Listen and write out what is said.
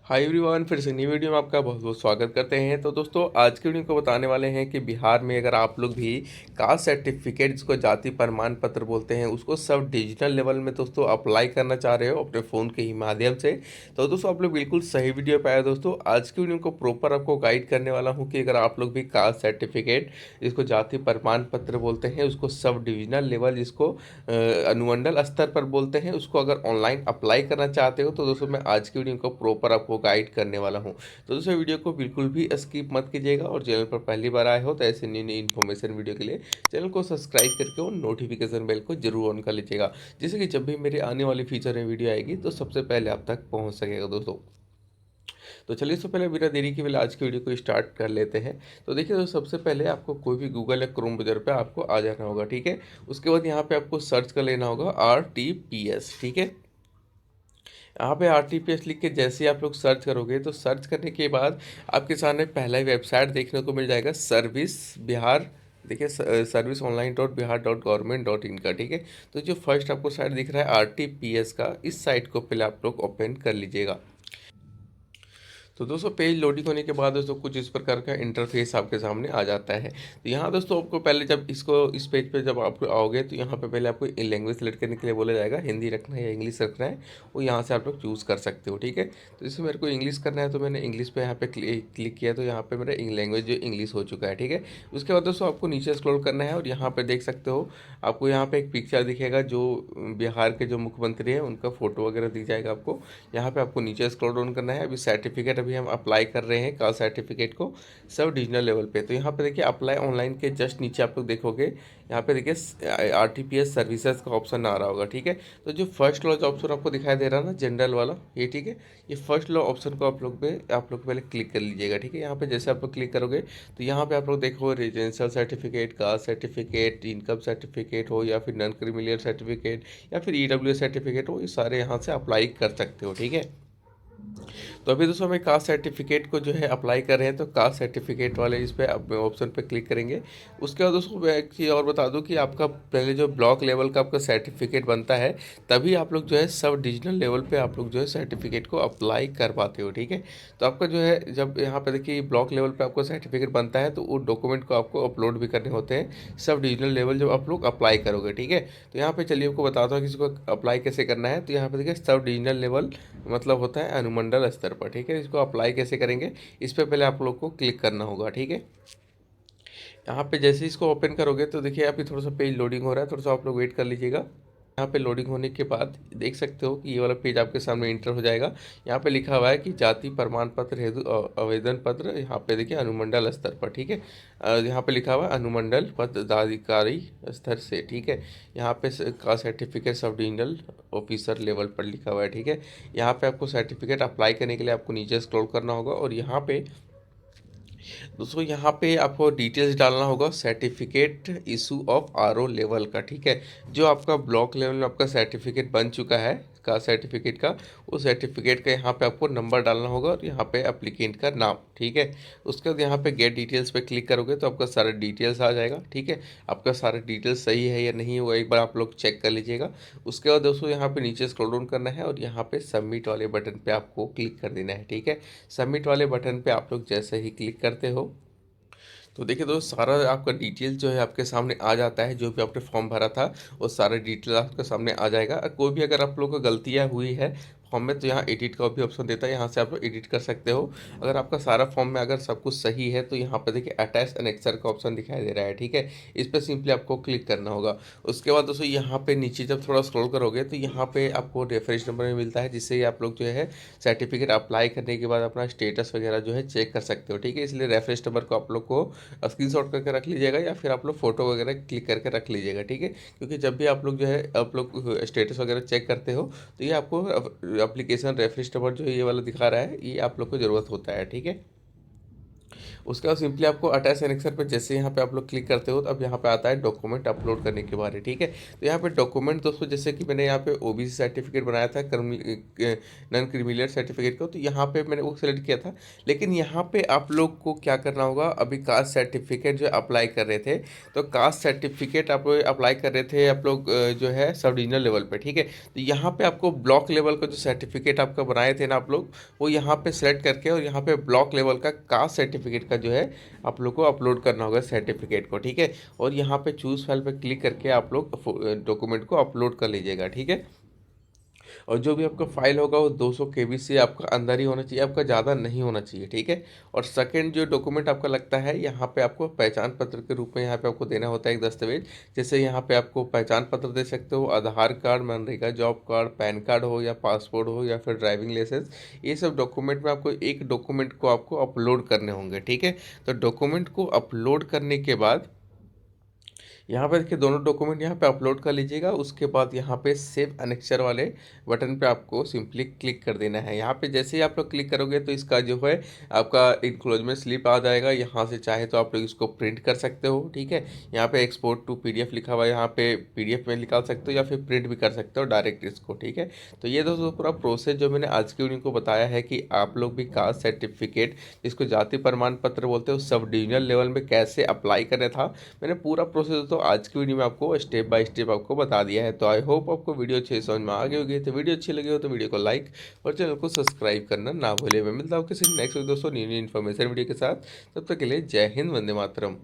Hi everyone, फिर से नई वीडियो में आपका बहुत बहुत स्वागत करते हैं। तो दोस्तों, आज की वीडियो को बताने वाले हैं कि बिहार में अगर आप लोग भी कास्ट सर्टिफिकेट, जिसको जाति प्रमाण पत्र बोलते हैं, उसको सब डिजिटल लेवल में दोस्तों अप्लाई करना चाह रहे हो अपने फ़ोन के ही माध्यम से, तो दोस्तों आप लोग बिल्कुल सही वीडियो पे आए। दोस्तों, आज की वीडियो को प्रॉपर आपको गाइड करने वाला हूँ कि अगर आप लोग भी कास्ट सर्टिफिकेट, जिसको जाति प्रमाण पत्र बोलते हैं, उसको सब डिविजनल लेवल, जिसको अनुमंडल स्तर पर बोलते हैं, उसको अगर ऑनलाइन अप्लाई करना चाहते हो, तो दोस्तों मैं आज की वीडियो को प्रॉपर आपको गाइड करने वाला हूं। तो दोस्तों, वीडियो को बिल्कुल भी स्किप मत कीजिएगा और चैनल पर पहली बार आए हो तो ऐसे नई नई इन्फॉर्मेशन वीडियो के लिए चैनल को सब्सक्राइब करके और नोटिफिकेशन बेल को जरूर ऑन कर लीजिएगा, जिससे कि जब भी मेरे आने वाली फ्यूचर में वीडियो आएगी तो सबसे पहले आप तक पहुंच सकेगा दोस्तों। तो चलिए, इससे पहले बिना देरी के पहले आज की वीडियो को स्टार्ट कर लेते हैं। तो देखिए, तो सबसे पहले आपको कोई भी गूगल या क्रोम ब्राउज़र पे आपको आ जाना होगा, ठीक है। उसके बाद यहाँ पे आपको सर्च कर लेना होगा RTPS, ठीक है। यहाँ पे RTPS लिख के जैसे ही आप लोग सर्च करोगे, तो सर्च करने के बाद आपके सामने पहला ही वेबसाइट देखने को मिल जाएगा, सर्विस बिहार। देखिए, सर्विस ऑनलाइन .बिहार.गवर्नमेंट.इन का, ठीक है। तो जो फर्स्ट आपको साइट दिख रहा है RTPS का, इस साइट को पहले आप लोग ओपन कर लीजिएगा। तो दोस्तों, पेज लोडिंग होने के बाद दोस्तों कुछ इस प्रकार का इंटरफेस आपके सामने आ जाता है। तो यहाँ दोस्तों आपको पहले, जब इसको इस पेज पे जब आप आओगे, तो यहाँ पे पहले आपको लैंग्वेज सेलेक्ट करने के लिए बोला जाएगा, हिंदी रखना है या इंग्लिश रखना है, वो यहाँ से आप लोग चूज़ कर सकते हो, ठीक है। तो इसमें मेरे को इंग्लिश करना है, तो मैंने इंग्लिश पे यहाँ पे क्लिक किया, तो यहाँ पे मेरा लैंग्वेज जो इंग्लिश हो चुका है, ठीक है। उसके बाद दोस्तों आपको नीचे स्क्रॉल करना है और यहाँ पे देख सकते हो, आपको यहाँ पे एक पिक्चर दिखेगा, जो बिहार के जो मुख्यमंत्री हैं उनका फोटो वगैरह दिख जाएगा आपको। यहाँ पे आपको नीचे स्क्रॉल डाउन करना है। अभी सर्टिफिकेट अभी हम अप्लाई कर रहे हैं कास्ट सर्टिफिकेट को सब डिविजनल लेवल पे। तो यहाँ पे देखिए, अप्लाई ऑनलाइन के जस्ट नीचे आप लोग देखोगे, यहाँ पे देखिए RTPS सर्विसेज का ऑप्शन आ रहा होगा, ठीक है। तो जो फर्स्ट लॉ ऑप्शन आपको दिखाई दे रहा है ना, जनरल वाला, ये ठीक है। ये फर्स्ट लॉ ऑप्शन को आप लोग पहले क्लिक कर लीजिएगा, ठीक है। यहाँ पे जैसे आप लोग क्लिक करोगे, तो यहाँ पे आप लोग देखो residential certificate, caste certificate, income certificate हो या फिर नॉन क्रिमिनल सर्टिफिकेट या फिर EWS सर्टिफिकेट हो, ये सारे यहाँ से अप्लाई कर सकते हो, ठीक है। तो अभी दोस्तों हमें कास्ट सर्टिफिकेट को जो है अप्लाई कर रहे हैं, तो कास्ट सर्टिफिकेट वाले इस पे ऑप्शन पे क्लिक करेंगे। उसके बाद दोस्तों मैं एक चीज़ और बता दूं कि आपका पहले जो ब्लॉक लेवल का आपका सर्टिफिकेट बनता है, तभी आप लोग जो है सब डिविजनल लेवल पे आप लोग जो है सर्टिफिकेट को अप्लाई कर पाते हो, ठीक है। तो आपका जो है, जब यहाँ पे देखिए ब्लॉक लेवल पे आपको सर्टिफिकेट बनता है, तो वो डॉक्यूमेंट को आपको अपलोड भी करने होते हैं सब डिविजनल लेवल जब आप लोग अप्लाई करोगे, ठीक है। तो यहाँ पे चलिए आपको बताता हूँ कि इसको अप्लाई कैसे करना है। तो यहाँ पे देखिए, सब डिविजनल लेवल मतलब होता है अनुमंडल स्तर पर, ठीक है। इसको अप्लाई कैसे करेंगे, इस पे पहले आप लोग को क्लिक करना होगा, ठीक है। यहाँ पे जैसे ही इसको ओपन करोगे, तो देखिए अभी थोड़ा सा पेज लोडिंग हो रहा है, थोड़ा सा आप लोग वेट कर लीजिएगा। यहाँ पे लोडिंग होने के बाद देख सकते हो कि ये वाला पेज आपके सामने इंटर हो जाएगा। यहाँ पे लिखा हुआ है कि जाति प्रमाण पत्र हेतु आवेदन पत्र, यहाँ पे देखिए अनुमंडल स्तर पर, ठीक है। यहाँ पे लिखा हुआ है अनुमंडल पदाधिकारी स्तर से, ठीक है। यहाँ पे का certificate sub divisional officer level पर लिखा हुआ है, ठीक है। यहाँ पे आपको सर्टिफिकेट अप्लाई करने के लिए आपको नीचे स्क्रॉल करना होगा और यहाँ पे दोस्तों, यहाँ पे आपको डिटेल्स डालना होगा certificate issue of RO level का, ठीक है। जो आपका ब्लॉक लेवल में आपका सर्टिफिकेट बन चुका है का सर्टिफिकेट का, वो सर्टिफिकेट का यहाँ पे आपको नंबर डालना होगा और यहाँ पे एप्लीकेंट का नाम, ठीक है। उसके बाद यहाँ पे गेट डिटेल्स पे क्लिक करोगे, तो आपका सारा डिटेल्स आ जाएगा, ठीक है। आपका सारा डिटेल्स सही है या नहीं, वो एक बार आप लोग चेक कर लीजिएगा। उसके बाद दोस्तों यहाँ पे नीचे स्क्रॉल डाउन करना है और यहाँ पे सबमिट वाले बटन पे आपको क्लिक कर देना है, ठीक है। सबमिट वाले बटन पे आप लोग जैसे ही क्लिक करते हो, तो देखिए दोस्त, सारा आपका डिटेल जो है आपके सामने आ जाता है। जो भी आपने फॉर्म भरा था वो सारा डिटेल आपके सामने आ जाएगा। कोई भी अगर आप लोग को गलतियाँ हुई है फॉर्म में, तो यहाँ एडिट का भी ऑप्शन देता है, यहाँ से आप लोग एडिट कर सकते हो। अगर आपका सारा फॉर्म में अगर सब कुछ सही है, तो यहाँ पे देखिए अटैच एनेक्सर का ऑप्शन दिखाई दे रहा है, ठीक है। इस पर सिंपली आपको क्लिक करना होगा। उसके बाद दोस्तों यहाँ पे नीचे जब थोड़ा स्क्रॉल करोगे, तो यहाँ पे आपको रेफरेंस नंबर में मिलता है, जिससे आप लोग जो है सर्टिफिकेट अप्लाई करने के बाद अपना स्टेटस वगैरह जो है चेक कर सकते हो, ठीक है। इसलिए रेफरेंस नंबर को आप लोग को स्क्रीनशॉट करके रख लीजिएगा या फिर आप लोग फोटो वगैरह क्लिक करके रख लीजिएगा, ठीक है। क्योंकि जब भी आप लोग जो है आप लोग स्टेटस वगैरह चेक करते हो, तो ये आपको एप्लीकेशन रेफरेंस नंबर जो ये वाला दिखा रहा है, ये आप लोग को ज़रूरत होता है, ठीक है। उसके बाद सिंपली आपको अटैच एनेक्सर पे जैसे यहाँ पे आप लोग क्लिक करते हो तो अब यहाँ पे आता है डॉक्यूमेंट अपलोड करने के बारे, ठीक है। तो यहाँ पे डॉक्यूमेंट दोस्तों जैसे कि मैंने यहाँ पे ओबीसी सर्टिफिकेट बनाया था नॉन क्रिमिनल सर्टिफिकेट का, तो यहाँ पे मैंने वो सेलेक्ट किया था। लेकिन यहाँ पे आप लोग को क्या करना होगा, अभी कास्ट सर्टिफिकेट जो अप्लाई कर रहे थे, तो कास्ट सर्टिफिकेट आप अप्लाई कर रहे थे आप लोग जो है सब डिविजनल लेवल पे, ठीक है। तो यहाँ पे आपको ब्लॉक लेवल का जो सर्टिफिकेट आपका बनाए थे ना आप लोग, वो यहाँ पे सेलेक्ट करके और यहाँ पे ब्लॉक लेवल का कास्ट सर्टिफिकेट का जो है आप लोग को अपलोड करना होगा सर्टिफिकेट को, ठीक है। और यहाँ पे चूज़ फाइल पे क्लिक करके आप लोग डॉक्यूमेंट को अपलोड कर लीजिएगा, ठीक है। और जो भी आपका फाइल होगा वो 200 केबी से आपका अंदर ही होना चाहिए, आपका ज़्यादा नहीं होना चाहिए, ठीक है। और सेकंड जो डॉक्यूमेंट आपका लगता है, यहाँ पे आपको पहचान पत्र के रूप में यहाँ पे आपको देना होता है एक दस्तावेज। जैसे यहाँ पे आपको पहचान पत्र दे सकते हो, Aadhaar card, MNREGA job card, PAN card हो या पासपोर्ट हो या फिर ड्राइविंग लाइसेंस। ये सब डॉक्यूमेंट में आपको एक डॉक्यूमेंट को आपको अपलोड करने होंगे, ठीक है। तो डॉक्यूमेंट को अपलोड करने के बाद यहाँ पे देखिए दोनों डॉक्यूमेंट यहाँ पे अपलोड कर लीजिएगा। उसके बाद यहाँ पे सेव अनेक्चर वाले बटन पे आपको सिंपली क्लिक कर देना है। यहाँ पे जैसे ही आप लोग क्लिक करोगे तो इसका जो है आपका इंक्लोजमेंट स्लिप आ जाएगा। यहाँ से चाहे तो आप लोग इसको प्रिंट कर सकते हो, ठीक है। यहाँ पे एक्सपोर्ट टू पीडीएफ लिखा हुआ है, यहाँ पे पीडीएफ में निकाल सकते हो या फिर प्रिंट भी कर सकते हो डायरेक्ट इसको, ठीक है। तो ये दोस्तों पूरा प्रोसेस जो मैंने आज की वीडियो को बताया है कि आप लोग भी कास्ट सर्टिफिकेट, जिसको जाति प्रमाण पत्र बोलते हो, सब डिविजनल लेवल में कैसे अप्लाई करना था, मैंने पूरा प्रोसेस तो आज की वीडियो में आपको स्टेप बाय स्टेप आपको बता दिया है। तो आई होप आपको वीडियो अच्छे समझ में आ गई होगी। तो वीडियो अच्छी लगी हो तो वीडियो को लाइक और चैनल को सब्सक्राइब करना ना भूले। मैं मिलता हूँ किसी नेक्स्ट दोस्तों न्यू इन्फॉर्मेशन वीडियो के साथ। तब तक के लिए जय हिंद, वंदे मातरम।